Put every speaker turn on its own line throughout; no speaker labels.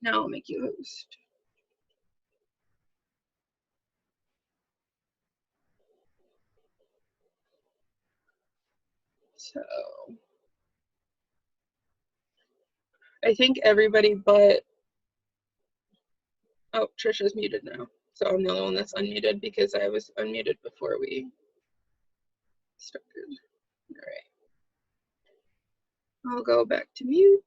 Now I'll make you host. So I think everybody but, oh, Trisha's muted now. So I'm the only one that's unmuted because I was unmuted before we started. All right. I'll go back to mute.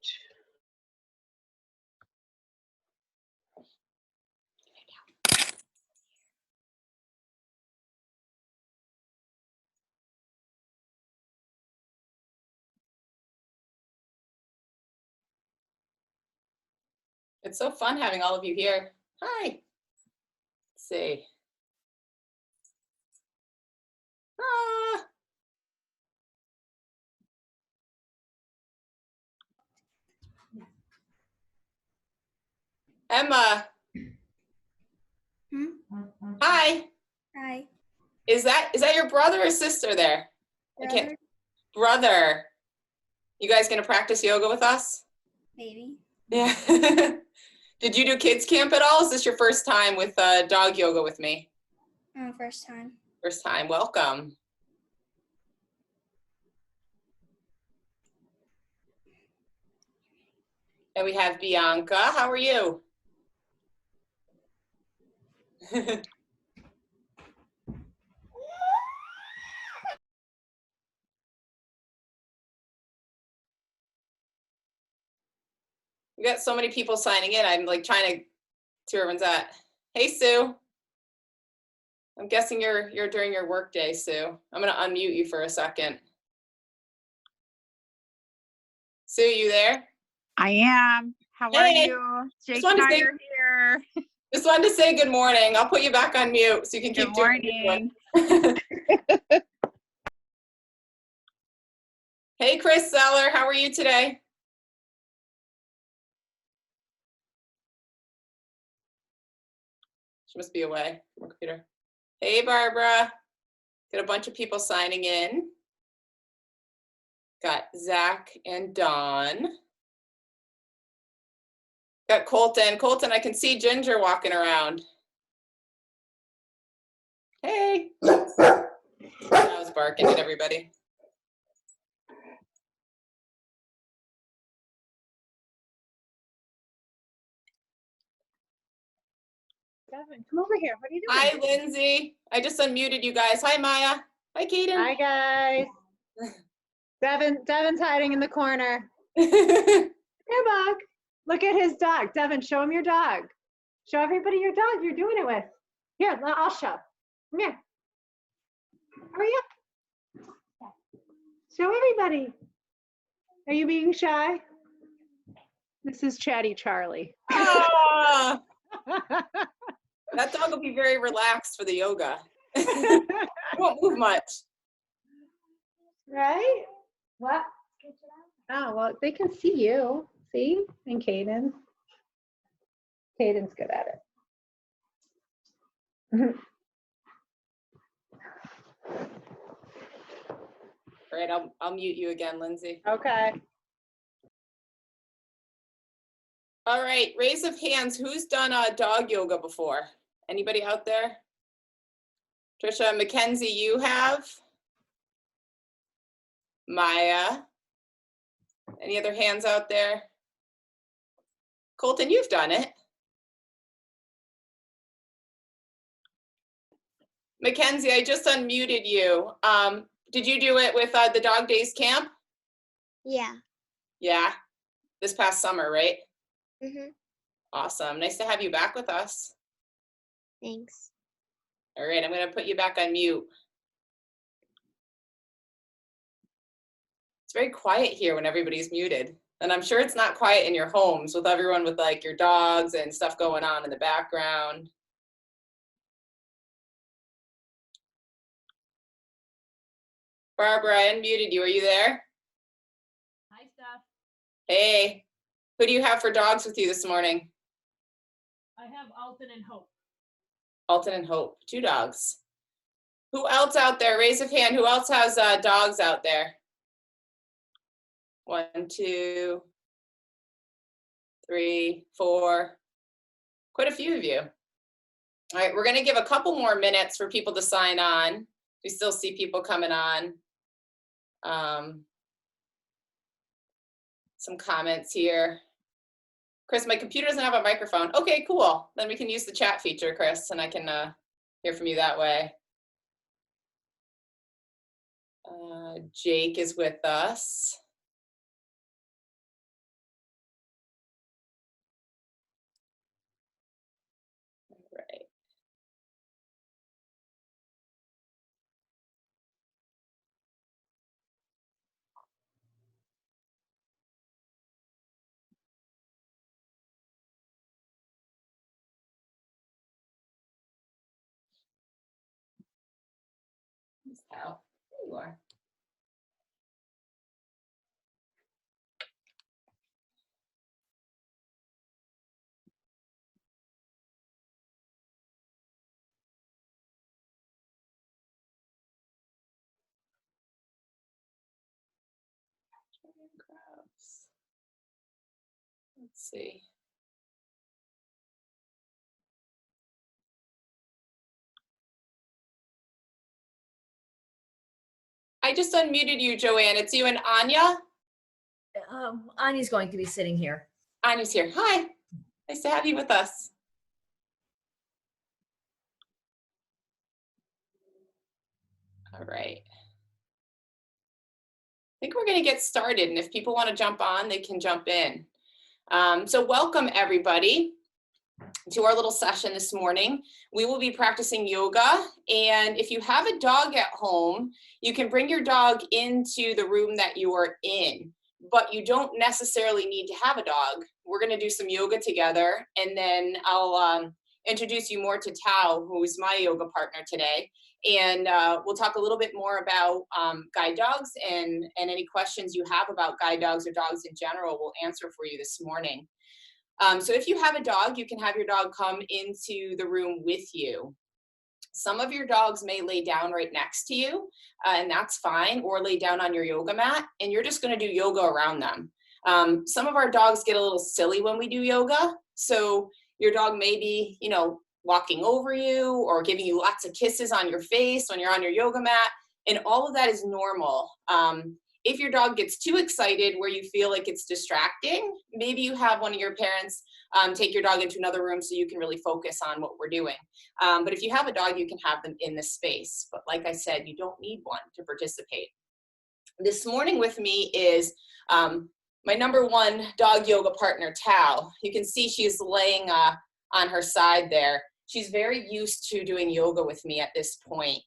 It's so fun having all of you here. Hi. Let's see. Ah. Emma. Hi.
Hi.
Is that your brother or sister there?
Brother.
Brother. You guys gonna practice yoga with us?
Maybe.
Yeah. Did you do kids camp at all? Is this your first time with dog yoga with me?
First time.
First time. Welcome. And we have Bianca. How are you? We got so many people signing in. I'm like trying to see where everyone's at. Hey, Sue. I'm guessing you're during your work day, Sue. I'm gonna unmute you for a second. Sue, you there?
I am. How are you? Jake and I are here.
Just wanted to say good morning. I'll put you back on mute so you can keep doing
Good morning.
Hey, Chris Zeller, how are you today? She must be away from her computer. Hey, Barbara. Got a bunch of people signing in. Got Zach and Dawn. Got Colton. Colton, I can see Ginger walking around. Hey. I was barking at everybody.
Devin, come over here. What are you doing?
Hi, Lindsay. I just unmuted you guys. Hi, Maya. Hi, Kaden.
Hi, guys. Devin's hiding in the corner.
Here,
Buck. Look at his dog. Devin, show him your dog. Show everybody your dog you're doing it with. Here, I'll show. Come here. Hurry up. Show everybody. Are you being shy? This is Chatty Charlie.
Oh, that dog will be very relaxed for the yoga. He won't move much.
Right? What? Oh, well, they can see you. See? And Caden. Caden's good at it.
All right, I'll mute you again, Lindsay.
Okay.
All right, raise of hands. Who's done dog yoga before? Anybody out there? Trisha, Mackenzie, you have? Maya? Any other hands out there? Colton, you've done it. Mackenzie, I just unmuted you. Did you do it with the Dog Days Camp?
Yeah.
Yeah, this past summer, right?
Mhm.
Awesome, nice to have you back with us.
Thanks.
All right, I'm gonna put you back on mute. It's very quiet here when everybody's muted. And I'm sure it's not quiet in your homes with everyone with like your dogs and stuff going on in the background. Barbara, I unmuted you. Are you there?
Hi, Steph.
Hey, who do you have for dogs with you this morning?
I have Alton and Hope.
Alton and Hope, 2 dogs. Who else out there? Raise a hand. Who else has dogs out there? 1, 2, 3, 4, quite a few of you. All right, we're going to give a couple more minutes for people to sign on. We still see people coming on. Some comments here. Chris, my computer doesn't have a microphone. Okay, cool. Then we can use the chat feature, Chris, and I can hear from you that way. Jake is with us. All right. How? There you are. Let's see. I just unmuted you, Joanne. It's you and Anya.
Anya's going to be sitting here.
Anya's here. Hi. Nice to have you with us. All right. I think we're going to get started, and if people want to jump on, they can jump in. So welcome, everybody, to our little session this morning. We will be practicing yoga, and if you have a dog at home, you can bring your dog into the room that you are in, but you don't necessarily need to have a dog. We're going to do some yoga together, and then I'll introduce you more to Tao, who is my yoga partner today, and we'll talk a little bit more about guide dogs, and any questions you have about guide dogs or dogs in general, we'll answer for you this morning. So if you have a dog, you can have your dog come into the room with you. Some of your dogs may lay down right next to you, and that's fine, or lay down on your yoga mat, and you're just going to do yoga around them. Some of our dogs get a little silly when we do yoga, so your dog may be, you know, walking over you or giving you lots of kisses on your face when you're on your yoga mat, and all of that is normal. If your dog gets too excited where you feel like it's distracting, maybe you have one of your parents take your dog into another room so you can really focus on what we're doing. But if you have a dog, you can have them in the space. But like I said, you don't need one to participate. This morning with me is my #1 dog yoga partner, Tao. You can see she's laying on her side there. She's very used to doing yoga with me at this point.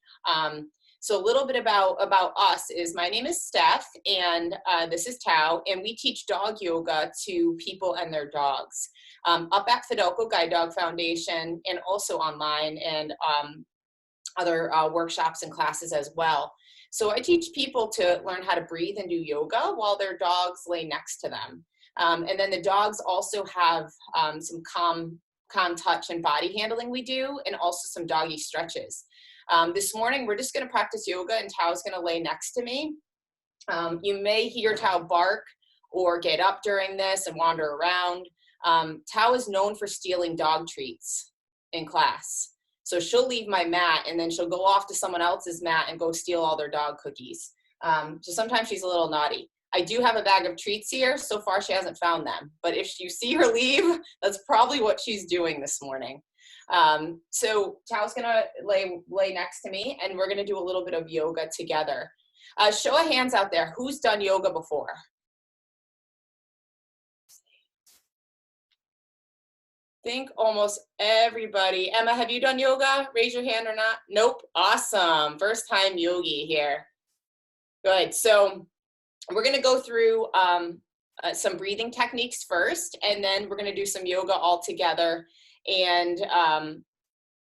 So a little bit about us is my name is Steph, and this is Tao, and we teach dog yoga to people and their dogs up at Fidelco Guide Dog Foundation, and also online, and other workshops and classes as well. So I teach people to learn how to breathe and do yoga while their dogs lay next to them. And then the dogs also have some calm touch and body handling we do, and also some doggy stretches. This morning, we're just going to practice yoga, and Tao's going to lay next to me. You may hear Tao bark or get up during this and wander around. Tao is known for stealing dog treats in class. So she'll leave my mat, and then she'll go off to someone else's mat and go steal all their dog cookies. So sometimes she's a little naughty. I do have a bag of treats here. So far, she hasn't found them. But if you see her leave, that's probably what she's doing this morning. So Tao's gonna lay next to me, and we're gonna do a little bit of yoga together. Show of hands out there, who's done yoga before? I think almost everybody. Emma, have you done yoga? Raise your hand or not. Nope. Awesome. First time yogi here. Good. So we're gonna go through some breathing techniques first, and then we're gonna do some yoga all together. And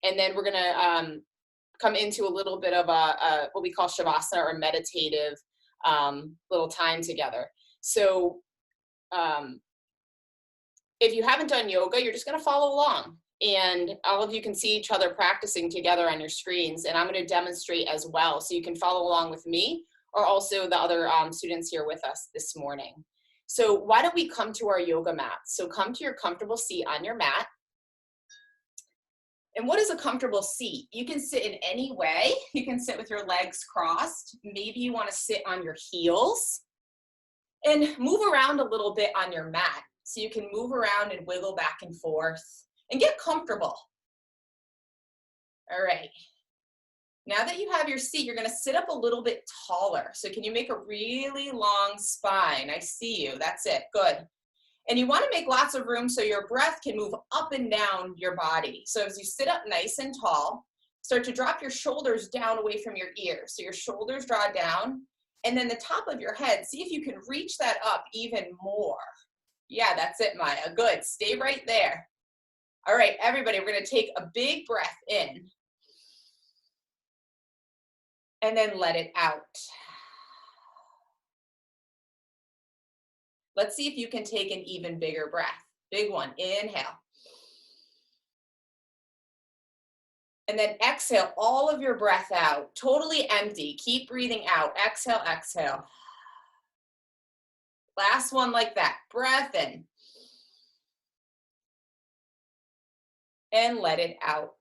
then we're gonna come into a little bit of a what we call shavasana, or meditative little time together. So if you haven't done yoga, you're just gonna follow along, and all of you can see each other practicing together on your screens, and I'm gonna demonstrate as well, so you can follow along with me, or also the other students here with us this morning. So why don't we come to our yoga mat? So come to your comfortable seat on your mat. And what is a comfortable seat? You can sit in any way. You can sit with your legs crossed. Maybe you want to sit on your heels and move around a little bit on your mat. So you can move around and wiggle back and forth and get comfortable. All right. Now that you have your seat, you're going to sit up a little bit taller. So can you make a really long spine? I see you. That's it. Good. And you want to make lots of room so your breath can move up and down your body. So as you sit up nice and tall, start to drop your shoulders down away from your ears. So your shoulders draw down, and then the top of your head, see if you can reach that up even more. Yeah, that's it, Maya. Good. Stay right there. All right, everybody, we're going to take a big breath in and then let it out. Let's see if you can take an even bigger breath. Big one. Inhale. And then exhale all of your breath out. Totally empty. Keep breathing out. Exhale, exhale. Last one like that. Breath in. And let it out.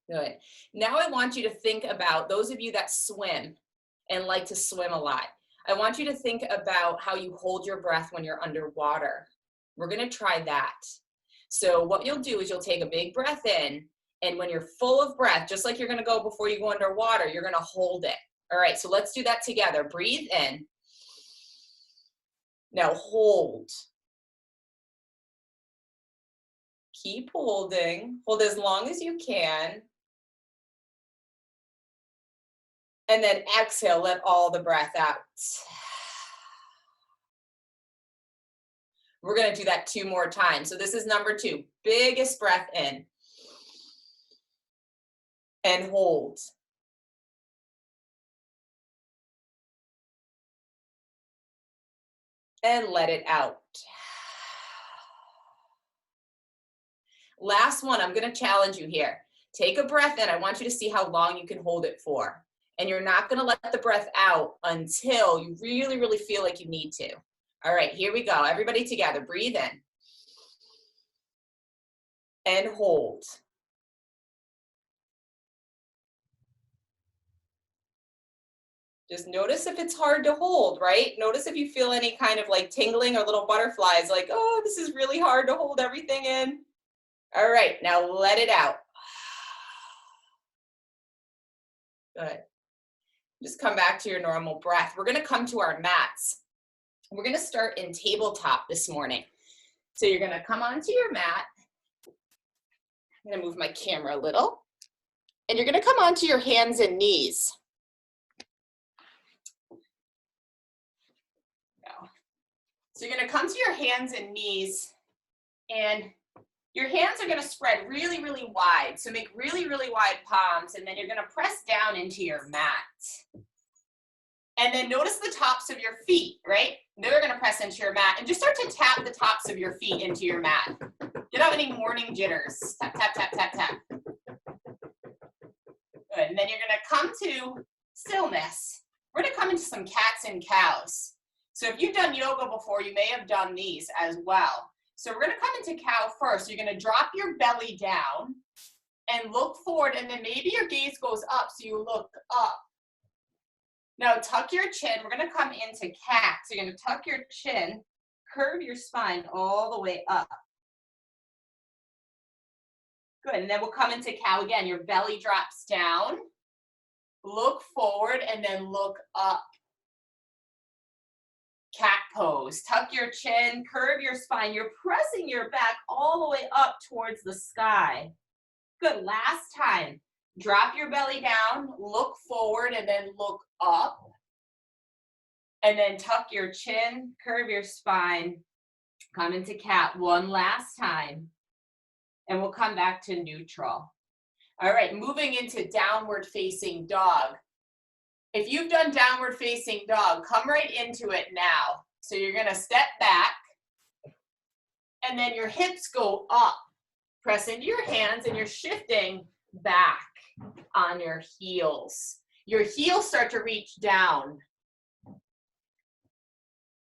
Good. Now I want you to think about those of you that swim and like to swim a lot. I want you to think about how you hold your breath when you're underwater. We're going to try that. So what you'll do is you'll take a big breath in, and when you're full of breath, just like you're going to go before you go underwater, you're going to hold it. All right, so let's do that together. Breathe in. Now hold. Keep holding. Hold as long as you can. And then exhale, let all the breath out. We're going to do that 2 more times. So this is number 2. Biggest breath in. And hold. And let it out. Last one, I'm going to challenge you here. Take a breath in. I want you to see how long you can hold it for. And you're not going to let the breath out until you really, really feel like you need to. All right, here we go. Everybody together. Breathe in. And hold. Just notice if it's hard to hold, right? Notice if you feel any kind of like tingling or little butterflies, like, oh, this is really hard to hold everything in. All right, now let it out. Good. Just come back to your normal breath. We're going to come to our mats. We're going to start in tabletop this morning. So you're going to come onto your mat. I'm going to move my camera a little. And you're going to come onto your hands and knees. So you're going to come to your hands and knees, and your hands are going to spread really, really wide. So make really, really wide palms, and then you're going to press down into your mat. And then notice the tops of your feet, right? They're going to press into your mat, and just start to tap the tops of your feet into your mat. You don't have any morning jitters. Tap, tap, tap, tap, tap. Good. And then you're going to come to stillness. We're going to come into some cats and cows. So if you've done yoga before, you may have done these as well. So we're going to come into cow first. You're going to drop your belly down and look forward, and then maybe your gaze goes up, so you look up. Now tuck your chin. We're going to come into cat. So you're going to tuck your chin, curve your spine all the way up. Good, and then we'll come into cow again. Your belly drops down, look forward, and then look up. Cat pose. Tuck your chin, curve your spine. You're pressing your back all the way up towards the sky. Good. Last time. Drop your belly down, look forward, and then look up. And then tuck your chin, curve your spine. Come into cat one last time. And we'll come back to neutral. All right, moving into downward facing dog. If you've done downward facing dog, come right into it now. So you're going to step back, and then your hips go up. Press into your hands, and you're shifting back on your heels. Your heels start to reach down.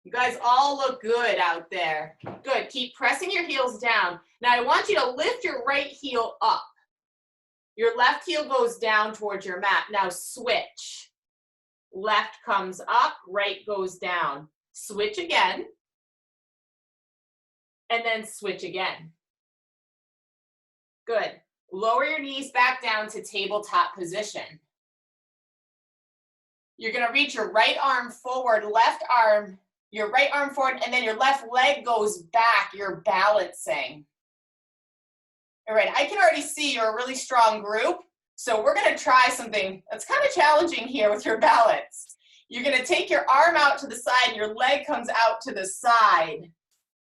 You guys all look good out there. Good, keep pressing your heels down. Now I want you to lift your right heel up. Your left heel goes down towards your mat. Now switch. Left comes up, right goes down. Switch again. And then switch again. Good. Lower your knees back down to tabletop position. You're gonna reach your right arm forward, left arm, your right arm forward, and then your left leg goes back. You're balancing. All right, I can already see you're a really strong group, so we're gonna try something that's kind of challenging here with your balance. You're gonna take your arm out to the side and your leg comes out to the side.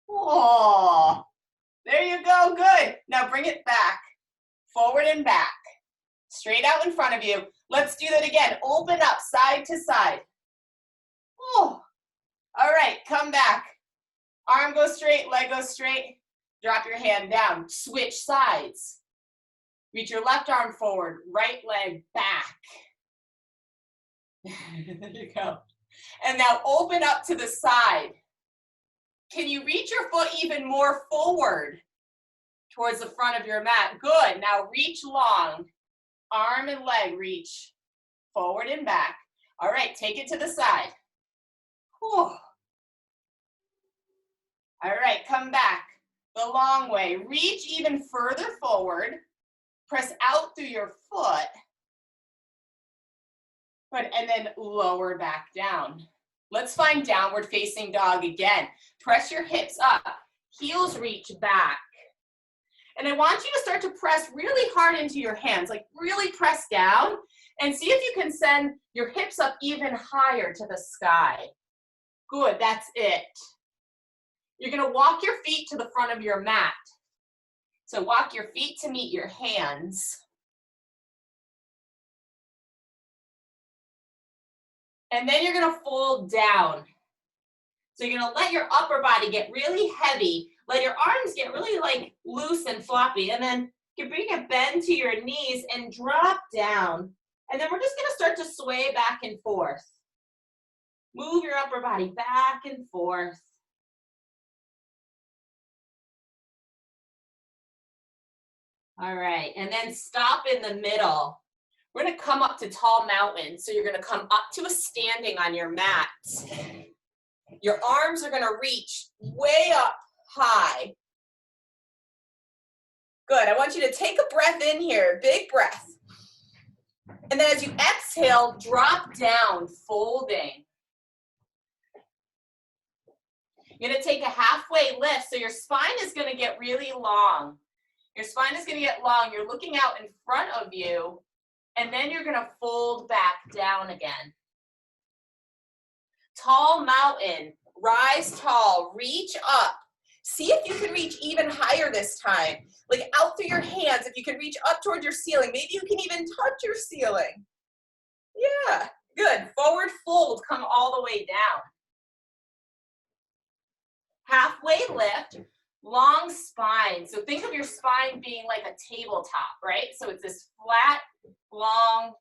Oh, there you go, good. Now bring it back, forward and back, straight out in front of you. Let's do that again, open up side to side. Oh, all right, come back. Arm goes straight, leg goes straight. Drop your hand down, switch sides. Reach your left arm forward, right leg back. There you go. And now open up to the side. Can you reach your foot even more forward towards the front of your mat? Good, now reach long. Arm and leg reach forward and back. All right, take it to the side. Whew. All right, come back the long way. Reach even further forward. Press out through your foot. Good, and then lower back down. Let's find downward facing dog again. Press your hips up. Heels reach back. And I want you to start to press really hard into your hands, like really press down, and see if you can send your hips up even higher to the sky. Good, that's it. You're gonna walk your feet to the front of your mat. So walk your feet to meet your hands. And then you're gonna fold down. So you're gonna let your upper body get really heavy. Let your arms get really like loose and floppy. And then you bring a bend to your knees and drop down. And then we're just gonna start to sway back and forth. Move your upper body back and forth. All right, and then stop in the middle. We're gonna come up to tall mountain. So you're gonna come up to a standing on your mat. Your arms are gonna reach way up high. Good, I want you to take a breath in here, big breath. And then as you exhale, drop down, folding. You're gonna take a halfway lift, so your spine is gonna get really long. Your spine is gonna get long, you're looking out in front of you, and then you're gonna fold back down again. Tall mountain, rise tall, reach up. See if you can reach even higher this time. Like out through your hands, if you can reach up toward your ceiling. Maybe you can even touch your ceiling. Yeah, good. Forward fold, come all the way down. Halfway lift, long spine. So think of your spine being like a tabletop, right? So it's this flat, long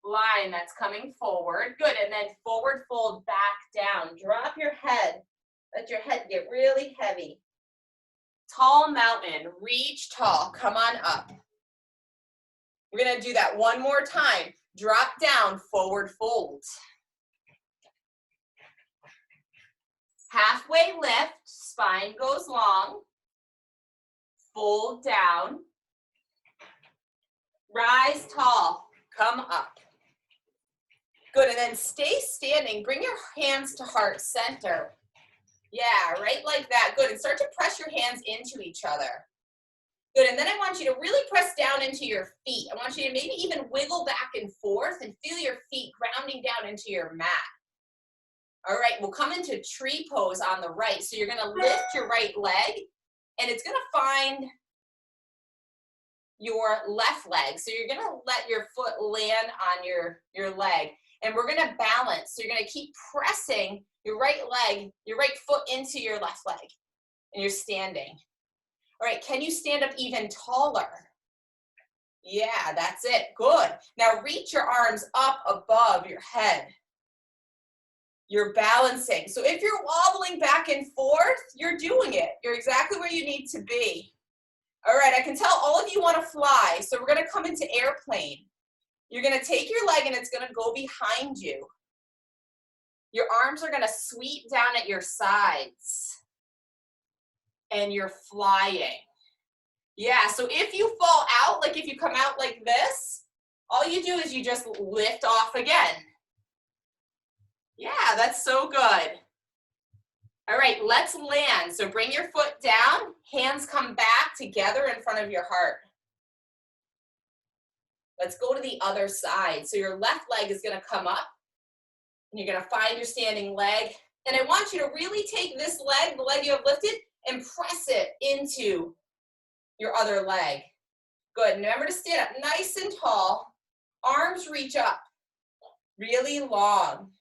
line that's coming forward. Good, and then forward fold back down. Drop your head. Let your head get really heavy. Tall mountain, reach tall, come on up. We're gonna do that one more time. Drop down, forward fold. Halfway lift, spine goes long. Fold down. Rise tall, come up. Good, and then stay standing. Bring your hands to heart center. Yeah, right like that. Good, and start to press your hands into each other. Good, and then I want you to really press down into your feet. I want you to maybe even wiggle back and forth and feel your feet grounding down into your mat. All right, we'll come into tree pose on the right. So you're gonna lift your right leg, and it's gonna find your left leg. So you're gonna let your foot land on your leg, and we're gonna balance. So you're gonna keep pressing your right leg, your right foot into your left leg, and you're standing. All right, can you stand up even taller? Yeah, that's it, good. Now reach your arms up above your head. You're balancing. So if you're wobbling back and forth, you're doing it. You're exactly where you need to be. All right, I can tell all of you want to fly. So we're going to come into airplane. You're going to take your leg and it's going to go behind you. Your arms are going to sweep down at your sides. And you're flying. Yeah, so if you fall out, like if you come out like this, all you do is you just lift off again. Yeah, that's so good. All right, let's land. So bring your foot down, hands come back together in front of your heart. Let's go to the other side. So your left leg is gonna come up, and you're gonna find your standing leg. And I want you to really take this leg, the leg you have lifted, and press it into your other leg. Good, remember to stand up nice and tall. Arms reach up, really long.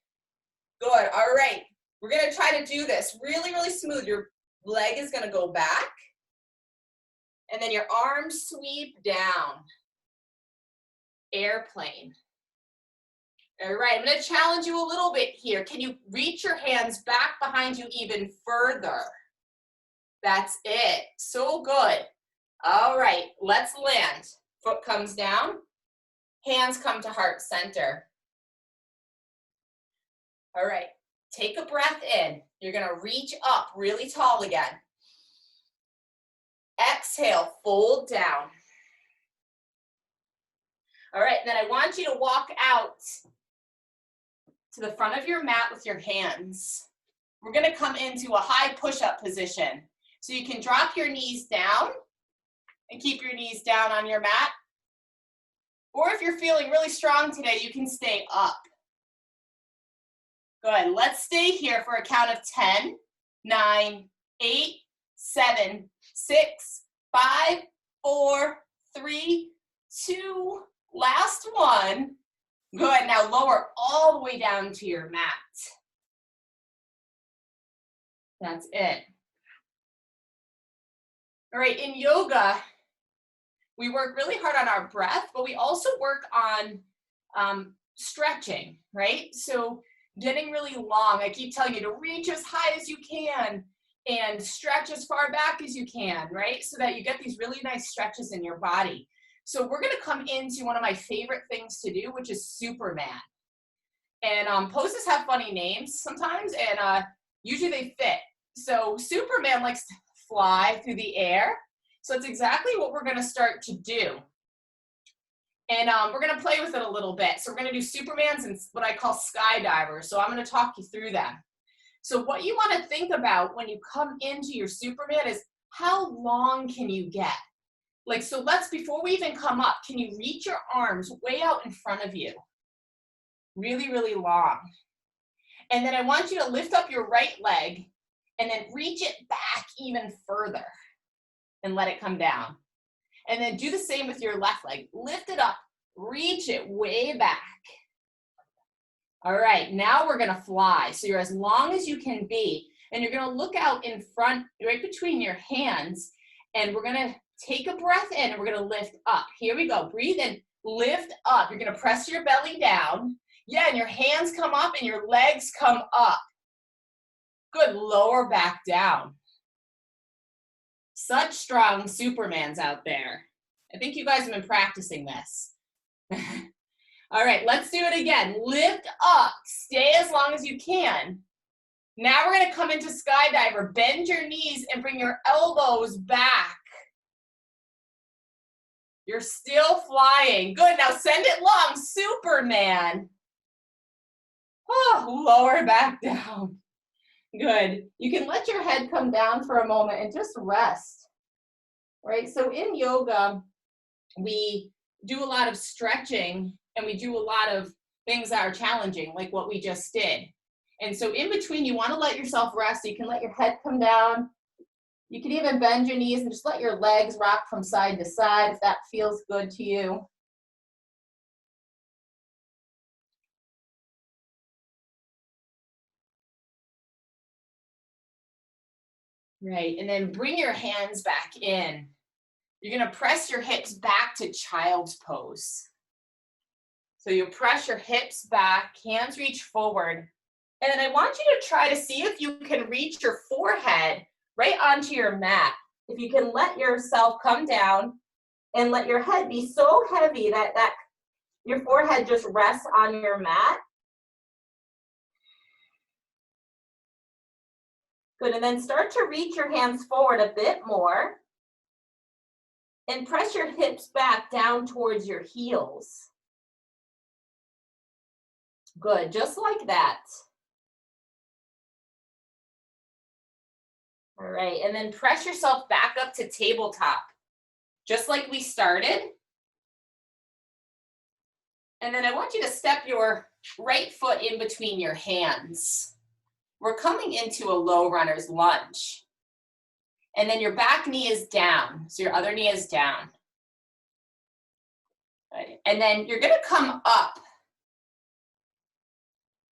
Good, all right. We're gonna try to do this really, really smooth. Your leg is gonna go back, and then your arms sweep down. Airplane. All right, I'm gonna challenge you a little bit here. Can you reach your hands back behind you even further? That's it, so good. All right, let's land. Foot comes down, hands come to heart center. All right, take a breath in. You're gonna reach up really tall again. Exhale, fold down. All right, and then I want you to walk out to the front of your mat with your hands. We're gonna come into a high push-up position. So you can drop your knees down and keep your knees down on your mat. Or if you're feeling really strong today, you can stay up. Good, let's stay here for a count of 10, 9, 8, 7, 6, 5, 4, 3, 2, last one. Good, now lower all the way down to your mat. That's it. All right, in yoga, we work really hard on our breath, but we also work on stretching, right? So getting really long. I keep telling you to reach as high as you can and stretch as far back as you can, right? So that you get these really nice stretches in your body. So we're gonna come into one of my favorite things to do, which is Superman. And poses have funny names sometimes, and usually they fit. So Superman likes to fly through the air. So it's exactly what we're gonna start to do. And we're gonna play with it a little bit. So we're gonna do Supermans and what I call skydivers. So I'm gonna talk you through them. So what you wanna think about when you come into your Superman is how long can you get? Like, so before we even come up, can you reach your arms way out in front of you? Really, really long. And then I want you to lift up your right leg and then reach it back even further and let it come down. And then do the same with your left leg. Lift it up, reach it way back. All right, now we're gonna fly. So you're as long as you can be, and you're gonna look out in front, right between your hands, and we're gonna take a breath in and we're gonna lift up. Here we go, breathe in, lift up. You're gonna press your belly down. Yeah, and your hands come up and your legs come up. Good, lower back down. Such strong Supermans out there. I think you guys have been practicing this. All right, let's do it again. Lift up, stay as long as you can. Now we're gonna come into skydiver. Bend your knees and bring your elbows back. You're still flying. Good, now send it long, Superman. Oh, lower back down. Good. You can let your head come down for a moment and just rest, right? So in yoga, we do a lot of stretching and we do a lot of things that are challenging, like what we just did. And so in between, you want to let yourself rest. So you can let your head come down. You can even bend your knees and just let your legs rock from side to side if that feels good to you. Right, and then bring your hands back in. You're gonna press your hips back to child's pose. So you press your hips back, hands reach forward, And then I want you to try to see if you can reach your forehead right onto your mat. If you can let yourself come down and let your head be so heavy that your forehead just rests on your mat. Good, and then start to reach your hands forward a bit more. And press your hips back down towards your heels. Good, just like that. All right, and then press yourself back up to tabletop, just like we started. And then I want you to step your right foot in between your hands. We're coming into a low runner's lunge. And then your back knee is down, so your other knee is down. Right. And then you're gonna come up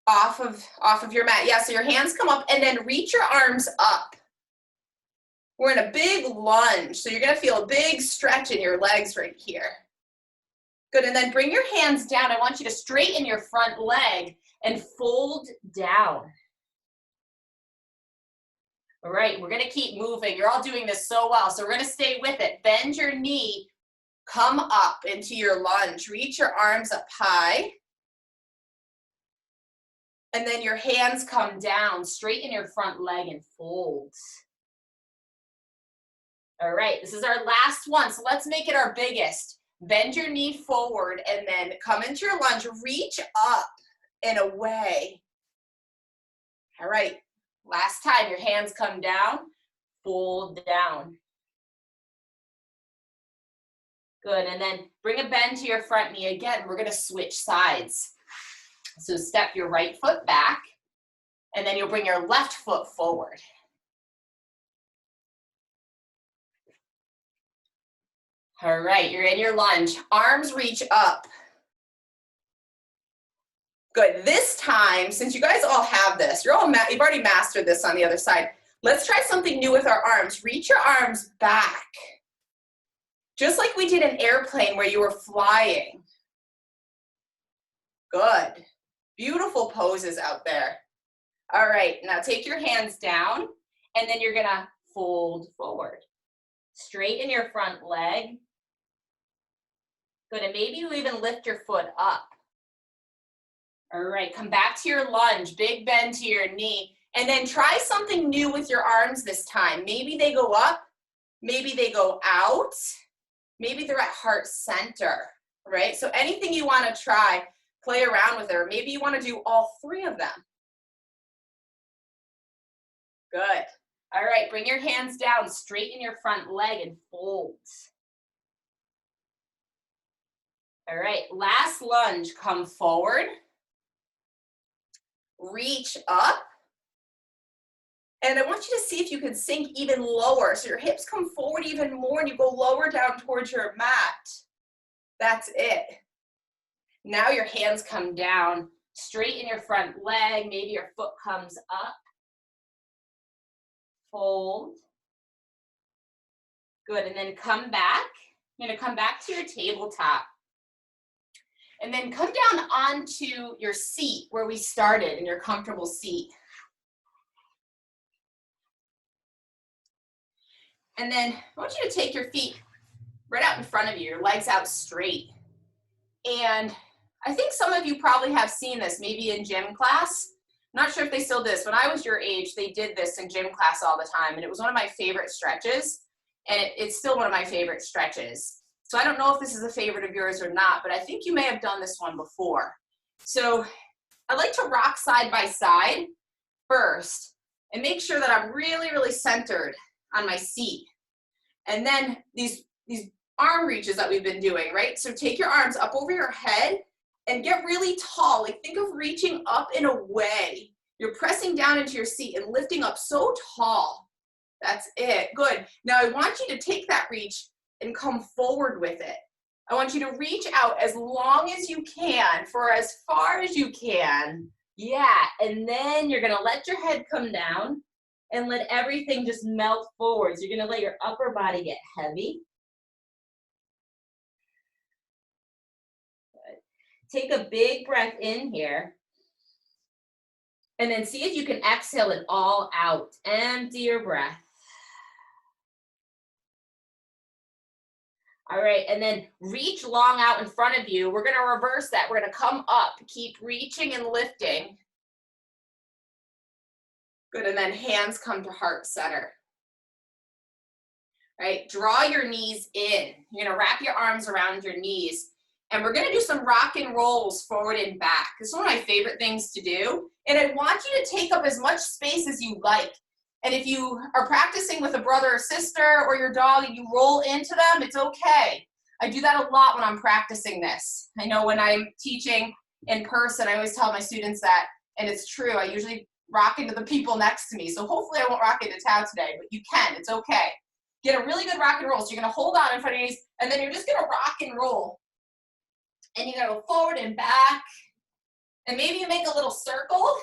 off of your mat. Yeah, so your hands come up and then reach your arms up. We're in a big lunge, so you're gonna feel a big stretch in your legs right here. Good, and then bring your hands down. I want you to straighten your front leg and fold down. All right, we're gonna keep moving. You're all doing this so well, so we're gonna stay with it. Bend your knee, come up into your lunge. Reach your arms up high. And then your hands come down, straighten your front leg and fold. All right, this is our last one, so let's make it our biggest. Bend your knee forward and then come into your lunge. Reach up and away. All right, last time, your hands come down, fold down. Good, and then bring a bend to your front knee again. We're gonna switch sides. So step your right foot back, and then you'll bring your left foot forward. All right, you're in your lunge. Arms reach up. Good, this time, since you guys all have this, you've already mastered this on the other side. Let's try something new with our arms. Reach your arms back. Just like we did an airplane where you were flying. Good. Beautiful poses out there. All right, now take your hands down, and then you're gonna fold forward. Straighten your front leg. Good, and maybe you even lift your foot up. All right, come back to your lunge, big bend to your knee, and then try something new with your arms this time. Maybe they go up, maybe they go out, maybe they're at heart center, right? So anything you wanna try, play around with it, or maybe you wanna do all three of them. Good. All right, bring your hands down, straighten your front leg and fold. All right, last lunge, come forward. Reach up. And I want you to see if you can sink even lower. So your hips come forward even more and you go lower down towards your mat. That's it. Now your hands come down, straighten your front leg, maybe your foot comes up. Fold. Good, and then come back. You're gonna come back to your tabletop. And then come down onto your seat where we started, in your comfortable seat. And then I want you to take your feet right out in front of you, your legs out straight. And I think some of you probably have seen this, maybe in gym class. I'm not sure if they still do this. When I was your age, they did this in gym class all the time, and it was one of my favorite stretches, and it's still one of my favorite stretches. So I don't know if this is a favorite of yours or not, but I think you may have done this one before. So I like to rock side by side first and make sure that I'm really, really centered on my seat. And then these arm reaches that we've been doing, right? So take your arms up over your head and get really tall. Like think of reaching up and away. You're pressing down into your seat and lifting up so tall. That's it. Good. Now I want you to take that reach and come forward with it. I want you to reach out as long as you can for as far as you can. Yeah, and then you're gonna let your head come down and let everything just melt forward. So you're gonna let your upper body get heavy. Good. Take a big breath in here. And then see if you can exhale it all out. Empty your breath. All right, and then reach long out in front of you. We're gonna reverse that. We're gonna come up, keep reaching and lifting. Good, and then hands come to heart center. All right, draw your knees in. You're gonna wrap your arms around your knees, and we're gonna do some rock and rolls forward and back. This is one of my favorite things to do, and I want you to take up as much space as you like. And if you are practicing with a brother or sister or your dog and you roll into them, it's okay. I do that a lot when I'm practicing this. I know when I'm teaching in person, I always tell my students that, and it's true, I usually rock into the people next to me. So hopefully I won't rock into Tao today, but you can, it's okay. Get a really good rock and roll. So you're gonna hold on in front of your knees, and then you're just gonna rock and roll. And you're gonna go forward and back, and maybe you make a little circle.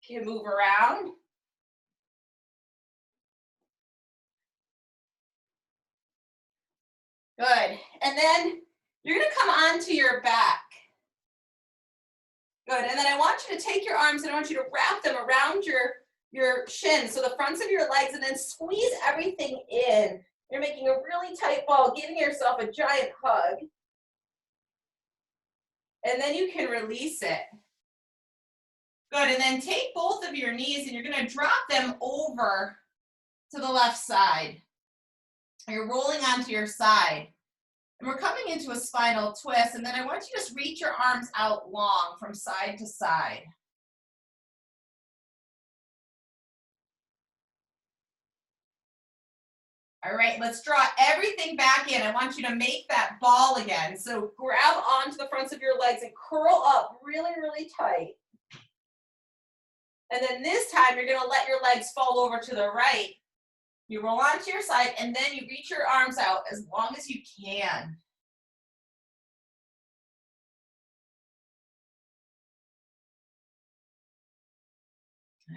You can move around. Good, and then you're gonna come onto your back. Good, and then I want you to take your arms and I want you to wrap them around your shins, so the fronts of your legs, and then squeeze everything in. You're making a really tight ball, giving yourself a giant hug. And then you can release it. Good, and then take both of your knees and you're gonna drop them over to the left side. You're rolling onto your side. And we're coming into a spinal twist, and then I want you to just reach your arms out long from side to side. All right, let's draw everything back in. I want you to make that ball again. So grab onto the fronts of your legs and curl up really, really tight. And then this time, you're gonna let your legs fall over to the right. You roll onto your side, and then you reach your arms out as long as you can.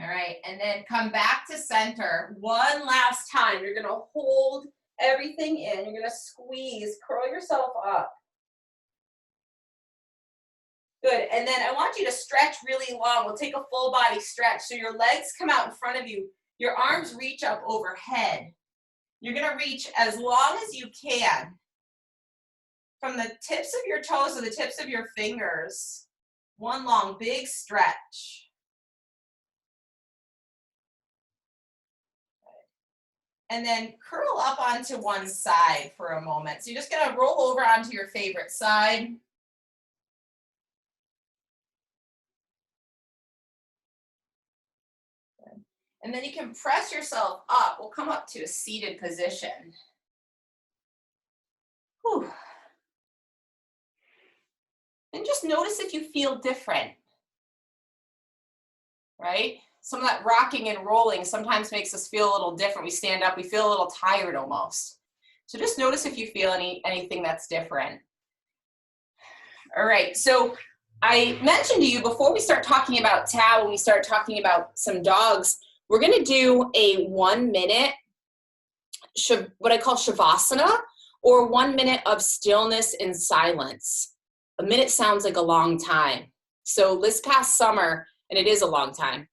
All right, and then come back to center. One last time. You're gonna hold everything in. You're gonna squeeze, curl yourself up. Good, and then I want you to stretch really long. We'll take a full body stretch. So your legs come out in front of you. Your arms reach up overhead. You're gonna reach as long as you can. From the tips of your toes to the tips of your fingers. One long, big stretch. And then curl up onto one side for a moment. So you're just gonna roll over onto your favorite side. Good. And then you can press yourself up. We'll come up to a seated position. Whew. And just notice if you feel different, right? Some of that rocking and rolling sometimes makes us feel a little different. We stand up, we feel a little tired almost. So just notice if you feel anything that's different. All right, so I mentioned to you before we start talking about Tao, when we start talking about some dogs, we're gonna do a 1 minute, what I call Shavasana, or 1 minute of stillness and silence. A minute sounds like a long time. So this past summer, and it is a long time,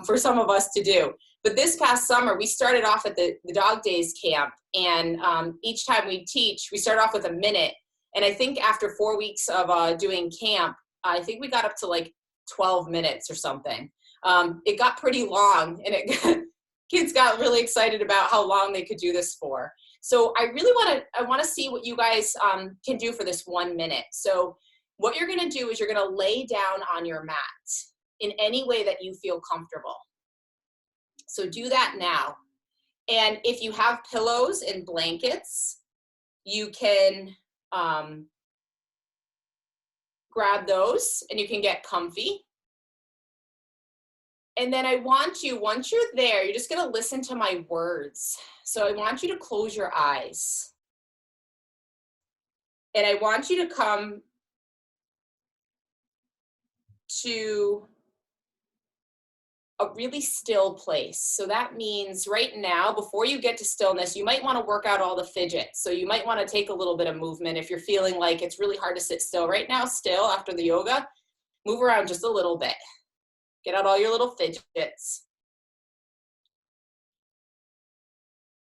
for some of us to do. But this past summer, we started off at the Dog Days camp, and each time we teach, we start off with a minute. And I think after 4 weeks of doing camp, I think we got up to like 12 minutes or something. It got pretty long, and kids got really excited about how long they could do this for. So I really want to see what you guys can do for this 1 minute. So what you're gonna do is you're gonna lay down on your mat in any way that you feel comfortable. So do that now. And if you have pillows and blankets, you can grab those and you can get comfy. And then I want you, once you're there, you're just gonna listen to my words. So I want you to close your eyes. And I want you to come to a really still place. So that means right now, before you get to stillness, you might want to work out all the fidgets. So you might want to take a little bit of movement if you're feeling like it's really hard to sit still. Right now, still after the yoga, Move around just a little bit. Get out all your little fidgets.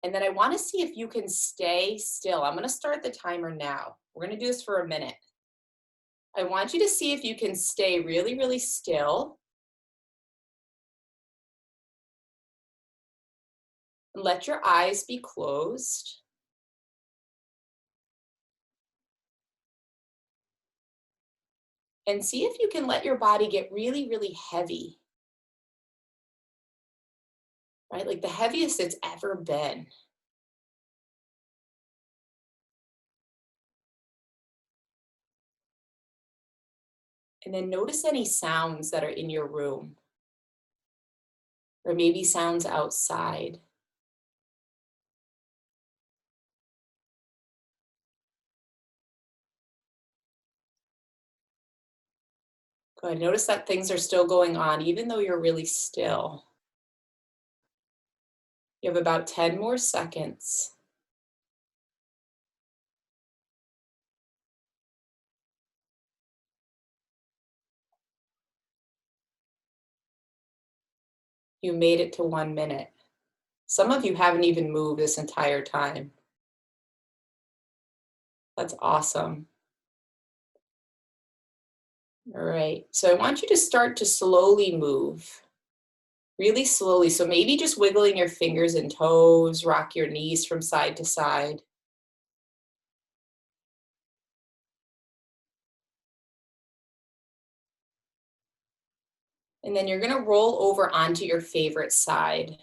And then I want to see if you can stay still. I'm going to start the timer now. We're going to do this for a minute. I want you to see if you can stay really, really still. And let your eyes be closed. And see if you can let your body get really, really heavy. Right? Like the heaviest it's ever been. And then notice any sounds that are in your room. Or maybe sounds outside. Good. Notice that things are still going on, even though you're really still. You have about 10 more seconds. You made it to 1 minute. Some of you haven't even moved this entire time. That's awesome. All right, so I want you to start to slowly move. Really slowly, so maybe just wiggling your fingers and toes, rock your knees from side to side. And then you're gonna roll over onto your favorite side.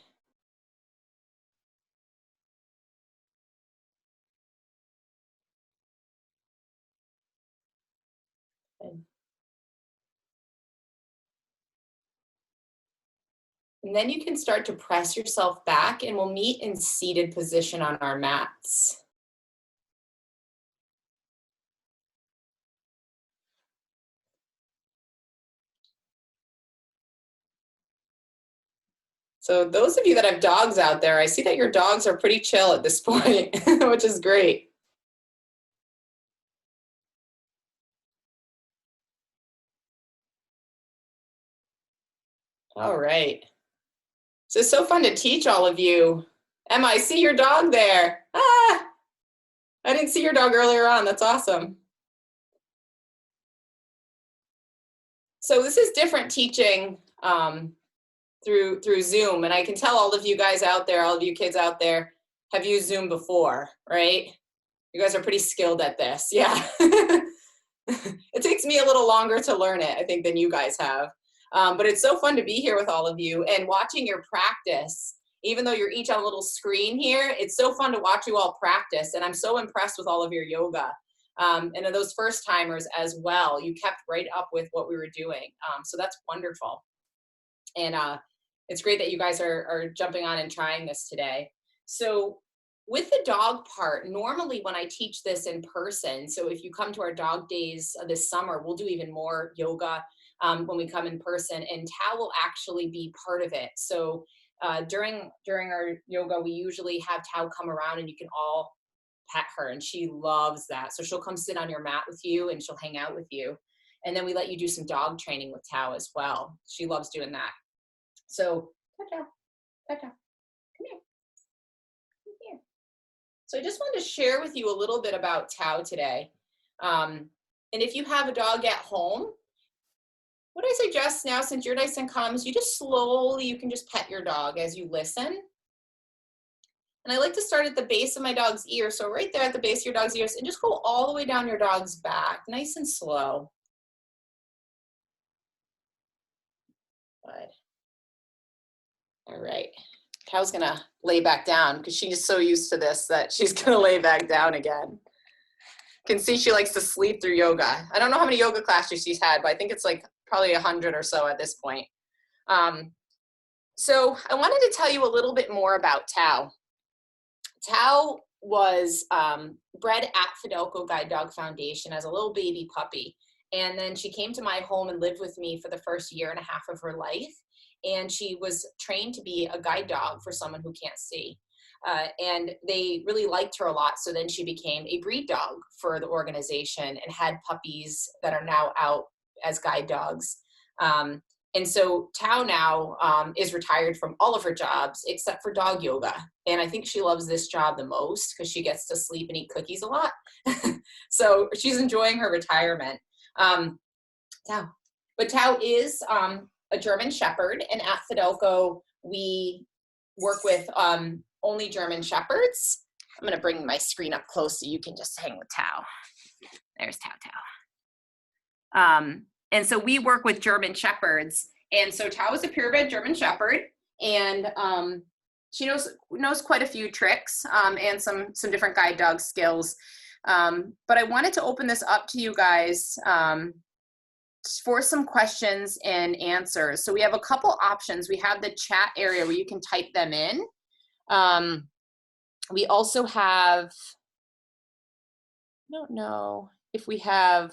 And then you can start to press yourself back and we'll meet in seated position on our mats. So those of you that have dogs out there, I see that your dogs are pretty chill at this point, which is great. All right. So it's so fun to teach all of you. Emma, I see your dog there. Ah, I didn't see your dog earlier on. That's awesome. So this is different teaching through Zoom. And I can tell all of you guys out there, all of you kids out there have used Zoom before, right? You guys are pretty skilled at this. Yeah. It takes me a little longer to learn it, I think, than you guys have. But it's so fun to be here with all of you and watching your practice. Even though you're each on a little screen here, it's so fun to watch you all practice. And I'm so impressed with all of your yoga. And those first timers as well, you kept right up with what we were doing. So that's wonderful. And it's great that you guys are jumping on and trying this today. So with the dog part, normally when I teach this in person, so if you come to our dog days this summer, we'll do even more yoga when we come in person, and Tao will actually be part of it. So during our yoga, we usually have Tao come around and you can all pet her, and she loves that. So she'll come sit on your mat with you and she'll hang out with you. And then we let you do some dog training with Tao as well. She loves doing that. So, Tao, come here. Come here. So I just wanted to share with you a little bit about Tao today. And if you have a dog at home, what I suggest now, since you're nice and calm, is you just slowly, you can just pet your dog as you listen. And I like to start at the base of my dog's ear. So right there at the base of your dog's ears, and just go all the way down your dog's back, nice and slow. Good. All right. Tao's gonna lay back down because she's so used to this that she's gonna lay back down again. You can see she likes to sleep through yoga. I don't know how many yoga classes she's had, but I think it's like probably 100 or so at this point. So I wanted to tell you a little bit more about Tao. Tao was bred at Fidelco Guide Dog Foundation as a little baby puppy. And then she came to my home and lived with me for the first 1.5 years of her life. And she was trained to be a guide dog for someone who can't see. And they really liked her a lot. So then she became a breed dog for the organization and had puppies that are now out as guide dogs. And so Tao now is retired from all of her jobs except for dog yoga. And I think she loves this job the most because she gets to sleep and eat cookies a lot. So she's enjoying her retirement. Tao. But Tao is a German Shepherd, and at Fidelco, we work with only German Shepherds. I'm gonna bring my screen up close so you can just hang with Tao. There's Tao Tao. And so we work with German Shepherds. And so Tao is a purebred German Shepherd, and she knows quite a few tricks and some different guide dog skills. But I wanted to open this up to you guys for some questions and answers. So we have a couple options. We have the chat area where you can type them in. We also have, I don't know if we have,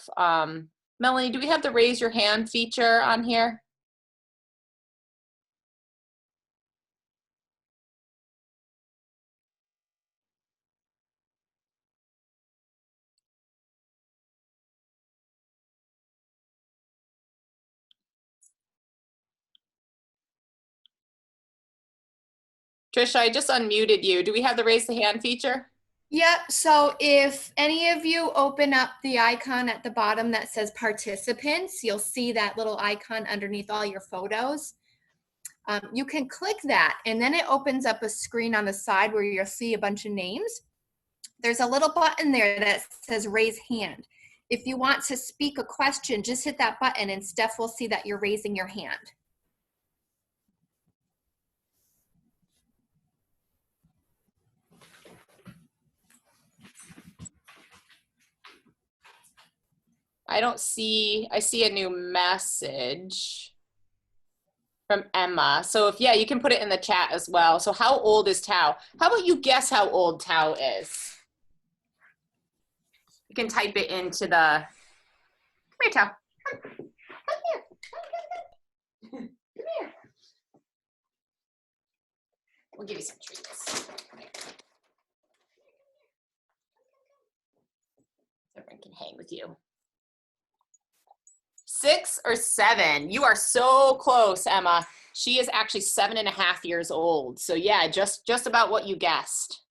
Melanie, do we have the raise your hand feature on here? Trisha, I just unmuted you. Do we have the raise the hand feature?
Yep, so if any of you open up the icon at the bottom that says participants, you'll see that little icon underneath all your photos. You can click that and then it opens up a screen on the side where you'll see a bunch of names. There's a little button there that says raise hand. If you want to speak a question, just hit that button and Steph will see that you're raising your hand.
I see a new message from Emma. So yeah, you can put it in the chat as well. So how old is Tao? How about you guess how old Tao is? You can type it into the, come here, Tao. Come here. Come here. We'll give you some treats. Everyone can hang with you. 6 or 7. You are so close, Emma. She is actually 7.5 years old. So yeah, just about what you guessed.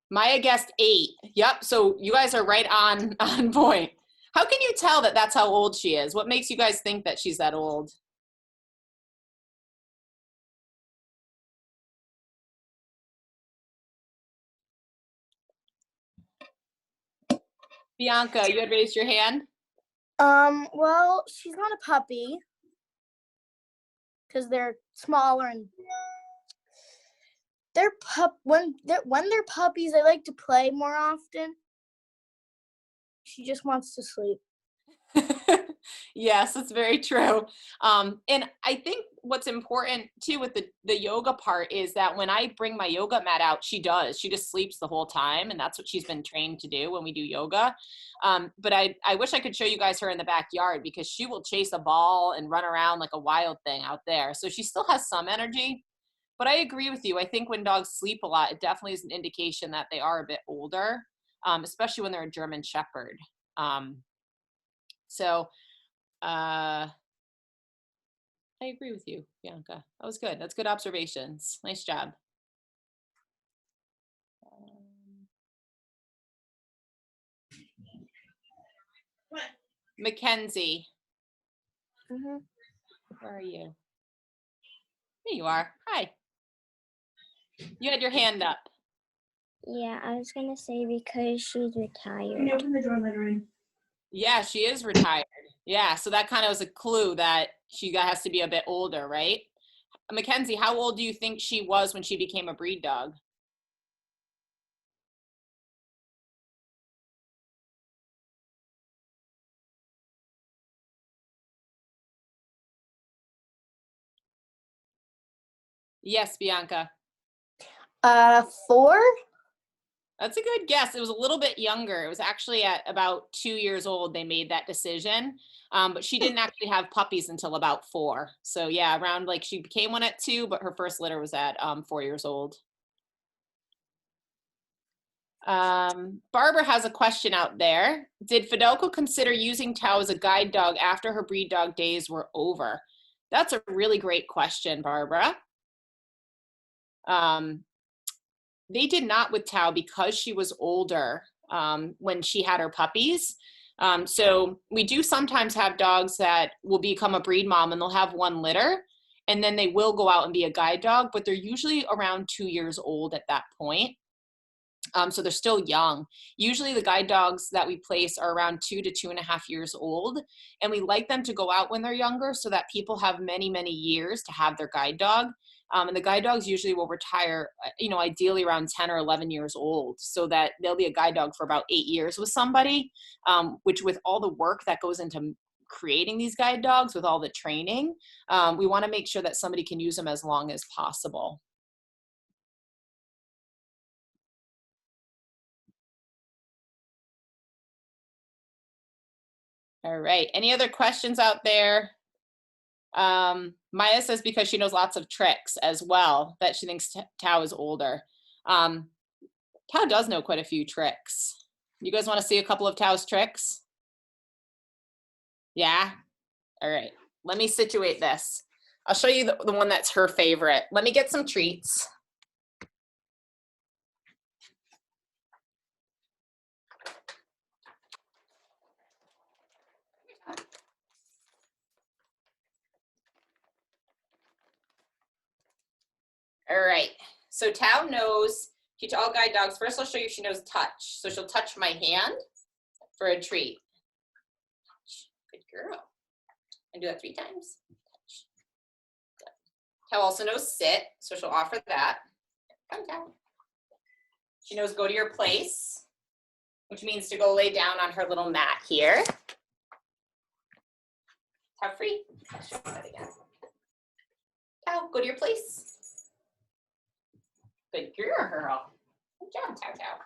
Maya guessed 8. Yep. So you guys are right on point. How can you tell that that's how old she is? What makes you guys think that she's that old? Bianca, you had raised your hand?
Well, she's not a puppy because they're smaller and when they're puppies, they like to play more often. She just wants to sleep.
Yes, that's very true. And I think what's important too with the yoga part is that when I bring my yoga mat out, she just sleeps the whole time. And that's what she's been trained to do when we do yoga. But I wish I could show you guys her in the backyard because she will chase a ball and run around like a wild thing out there. So she still has some energy, but I agree with you. I think when dogs sleep a lot, it definitely is an indication that they are a bit older, especially when they're a German Shepherd. I agree with you, Bianca. That was good. That's good observations. Nice job. Mackenzie. Where are you? There you are. Hi. You had your hand up.
Yeah, I was gonna say because she's retired.
Can you open the door later in?
Yeah, she is retired. Yeah, so that kind of was a clue that she has to be a bit older, right? Mackenzie, how old do you think she was when she became a breed dog? Yes, Bianca.
4?
That's a good guess. It was a little bit younger. It was actually at about 2 years old they made that decision. But she didn't actually have puppies until about 4. So yeah, around like she became one at 2, but her first litter was at 4 years old. Barbara has a question out there. Did Fidelco consider using Tao as a guide dog after her breed dog days were over? That's a really great question, Barbara. They did not with Tao because she was older when she had her puppies. So we do sometimes have dogs that will become a breed mom and they'll have one litter and then they will go out and be a guide dog, but they're usually around 2 years old at that point. So they're still young. Usually the guide dogs that we place are around 2 to 2.5 years old. And we like them to go out when they're younger so that people have many, many years to have their guide dog. And the guide dogs usually will retire, you know, ideally around 10 or 11 years old so that they'll be a guide dog for about 8 years with somebody, which with all the work that goes into creating these guide dogs, with all the training, we want to make sure that somebody can use them as long as possible. All right, any other questions out there? Maya says because she knows lots of tricks as well, that she thinks Tao is older. Tao does know quite a few tricks. You guys want to see a couple of Tao's tricks? Yeah? All right, let me situate this. I'll show you the one that's her favorite. Let me get some treats. All right, so Tao knows, teach all guide dogs. First, I'll show you she knows touch. So she'll touch my hand for a treat. Good girl. And do that 3 times. Touch. Good. Tao also knows sit, so she'll offer that. Come, Tao. She knows go to your place, which means to go lay down on her little mat here. Tao free. I'll show you that again. Tao, go to your place. Good girl. Good job, Tao Tao.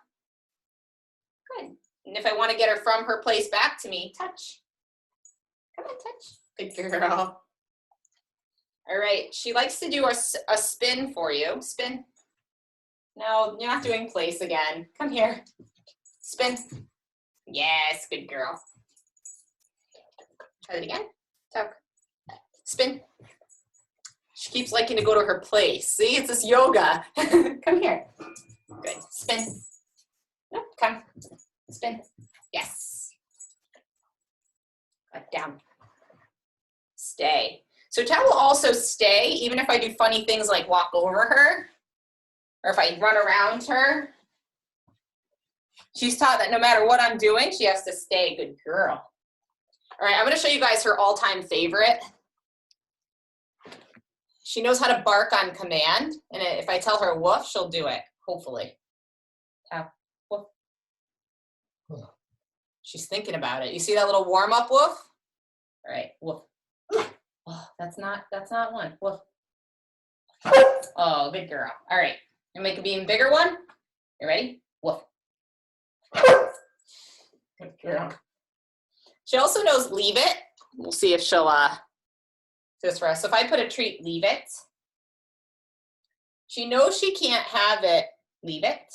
Good. And if I want to get her from her place back to me, touch. Come on, touch. Good girl. All right. She likes to do a spin for you. Spin. No, you're not doing place again. Come here. Spin. Yes, good girl. Try it again. Tao. Spin. She keeps liking to go to her place. See, it's this yoga. Come here. Good. Spin. Nope, come. Spin. Yes. Good. Down. Stay. So Tao will also stay, even if I do funny things like walk over her, or if I run around her. She's taught that no matter what I'm doing, she has to stay. Good girl. All right, I'm going to show you guys her all-time favorite. She knows how to bark on command, and if I tell her woof, she'll do it, hopefully. Tap, woof. She's thinking about it. You see that little warm-up woof? All right, woof. Oh, that's not one. Woof. Oh, good girl. All right, and make an even bigger one. You ready? Woof. Good girl. She also knows leave it. We'll see if she'll do this for us. So if I put a treat, leave it. She knows she can't have it, leave it.